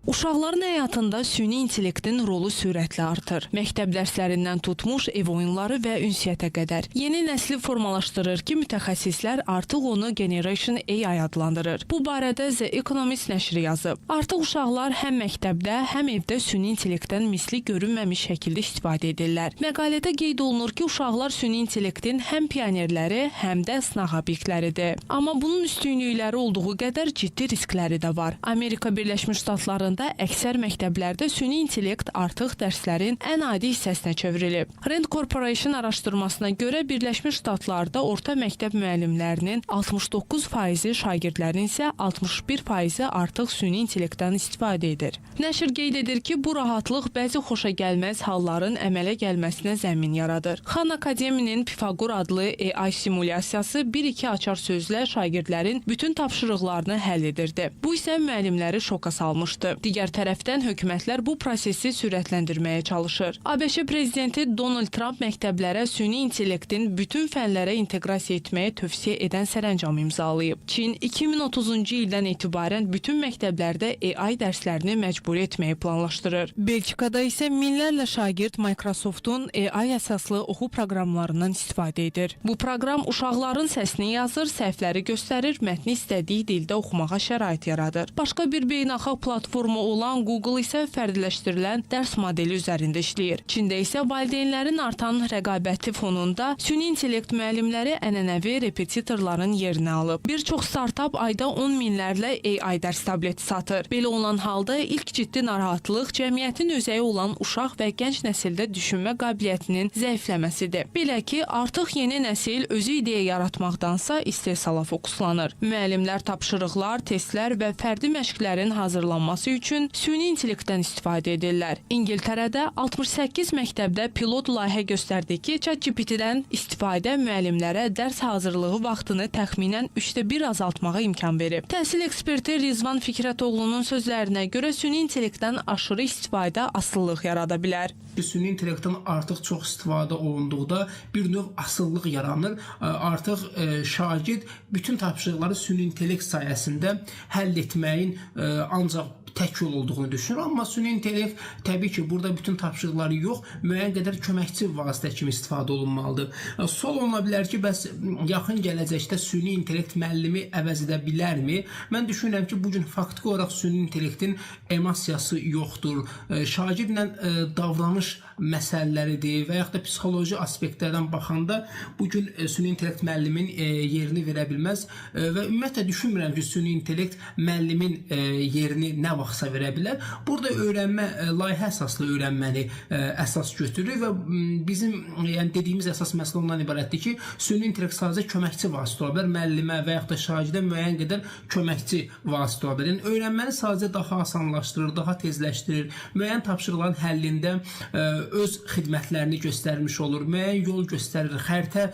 Uşaqların həyatında süni intellektin rolu sürətlə artır. Məktəb dərslərindən tutmuş ev oyunları və ünsiyyətə qədər. Yeni nəsli formalaşdırır ki, mütəxəssislər artıq onu Generation AI adlandırır. Bu barədə The Economist nəşri yazıb. Artıq uşaqlar həm məktəbdə, həm evdə süni intellektdən misli görünməmiş şəkildə istifadə edirlər. Məqalədə qeyd olunur ki, uşaqlar süni intellektin həm pionerləri, həm də sınaq obyektləridir. Amma bunun üstünlükləri olduğu qədər ciddi riskləri də var. Amerika Birləşmiş Ştatlarında əksər məktəblərdə süni intellekt artıq dərslərin ən adi hissəsinə çevrilib. Rand Corporation araşdırmasına görə Birləşmiş Ştatlarda orta məktəb müəllimlərinin 69%, şagirdlərin isə 61%-i artıq süni intellektdən istifadə edir. Nəşr qeyd edir ki, bu rahatlıq bəzi xoşagəlməz halların əmələ gəlməsinə zəmin yaradır. Khan Akademinin Pifagor adlı AI simulyasiyası 1-2 açar sözlə şagirdlərin bütün tapşırıqlarını həll edirdi. Bu isə müəllimləri şoka salmışdı. Digər tərəfdən hökumətlər bu prosesi sürətləndirməyə çalışır. ABŞ prezidenti Donald Trump məktəblərə süni intellektin bütün fənlərə inteqrasiya etməyə tövsiyə edən sərəncam imzalayıb. Çin 2030-cu ildən etibarən bütün məktəblərdə AI dərslərini məcburi etməyi planlaşdırır. Belçikada isə minlərlə şagird Microsoft'un AI əsaslı oxu proqramlarından istifadə edir. Bu proqram uşaqların səsini yazır, səhvləri göstərir, mətni istədiyi dildə oxumağa şərait yaradır. Başqa bir beynəlxalq platforma olan Google isə fərdiləşdirilən dərs modeli üzərində işləyir. Çində isə valideynlərin artan rəqabəti fonunda süni intellekt müəllimləri ənənəvi repetitorların yerini alıb. Bir çox startap ayda 10 minlərlə AI dərs tableti satır. Belə olan halda ilk ciddi narahatlıq cəmiyyətin özəyi olan uşaq və gənc nəsildə düşünmə qabiliyyətinin zəifləməsidir. Belə ki, artıq yeni nəsil özü ideya yaratmaqdansa istehsala fokuslanır. Müəllimlər tapşırıqlar, testlər və fərdi məşqlərin hazırlanması üçün süni intellektdən istifadə edirlər. İngiltərədə 68 məktəbdə pilot layihə göstərdi ki, ChatGPT-dən istifadə müəllimlərə dərs hazırlığı vaxtını təxminən 1/3 azaltmağa imkan verib. Təhsil eksperti Rizvan Fikrətoğlu'nun sözlərinə görə süni intellektdən aşırı istifadə asıllıq yarada bilər. Süni intellektdən artıq çox istifadə olunduqda bir növ asıllıq yaranır. Artıq şagird bütün tapşırıqları süni intellekt sayəsində həll etməyin ancaq tək yol olduğunu düşünür. Amma süni intellekt təbii ki, burada bütün tapşırıqları yox, müəyyən qədər köməkçi vasitə kimi istifadə olunmalıdır. Sual oluna bilər ki, bəs yaxın gələcəkdə süni intellekt müəllimi əvəz edə bilərmi? Mən düşünürəm ki, bugün faktiki olaraq süni intellektin emosiyası yoxdur. Şagirdlə davranış məsələləridir və yaxud da psixoloji aspektlərdən baxanda bugün süni intellekt müəllimin yerini verə bilməz və ümumiyyətlə düşünmürəm ki, süni intellekt müəllimin yerini nə vaxtsa verə bilər. Burada öyrənmə, layihə əsaslı öyrənməni əsas götürür və bizim dediyimiz əsas məsələ ondan ibarətdir ki, süni intellekt sadəcə köməkçi vasitə ola bilər, müəllimə və yaxud da şagirdə müəyyən qədər köməkçi vasitə ola bilər. Yəni, öyrənməni sadəcə daha asanlaşdırır, daha tezləşdirir, müəyyən tapşırıqların həllində öz xidmətlərini göstərmiş olur, müəyyən yol göstərir, xəritə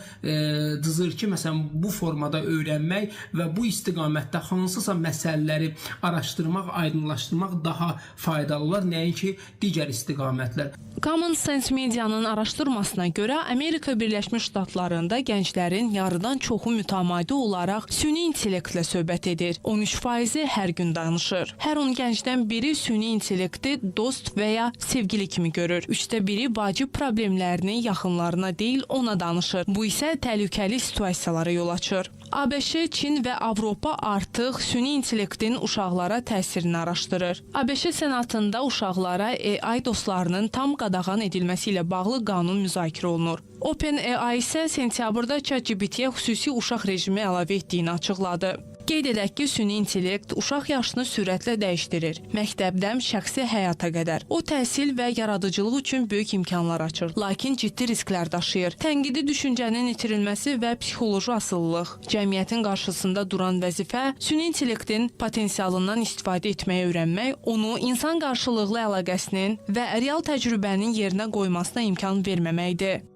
cızır ki, məsələn, bu formada öyrənmək və bu istiqamətdə hansısa məsələləri araşdırmaq, aydınlaşdırmaq daha faydalı olar, nəinki digər istiqamətlər. Common Sense Media'nın araşdırmasına görə Amerika Birləşmiş Ştatlarında gənclərin yarıdan çoxu mütəmadi olaraq süni intellektlə söhbət edir. 13%-i hər gün danışır. Hər 10 gəncdən biri süni intellekti dost və ya sevgili kimi görür. 1/3-i vacib problemlərini yaxınlarına deyil, ona danışır. Bu isə təhlükəli situasiyalara yol açır. ABŞ, Çin və Avropa artıq süni intellektin uşaqlara təsirini araşdırır. ABŞ Senatında uşaqlara AI dostlarının tam qadağan edilməsi ilə bağlı qanun müzakirə olunur. OpenAI isə sentyabrda ChatGPT-yə xüsusi uşaq rejimi əlavə etdiyini açıqladı. Qeyd edək ki, süni intellekt uşaq yaşını sürətlə dəyişdirir. Məktəbdən şəxsi həyata qədər. O, təhsil və yaradıcılıq üçün böyük imkanlar açır, lakin ciddi risklər daşıyır. Tənqidi düşüncənin itirilməsi və psixoloji asıllıq. Cəmiyyətin qarşısında duran vəzifə süni intellektin potensialından istifadə etməyi öyrənmək, onu insan qarşılıqlı əlaqəsinin və real təcrübənin yerinə qoymasına imkan verməməkdir.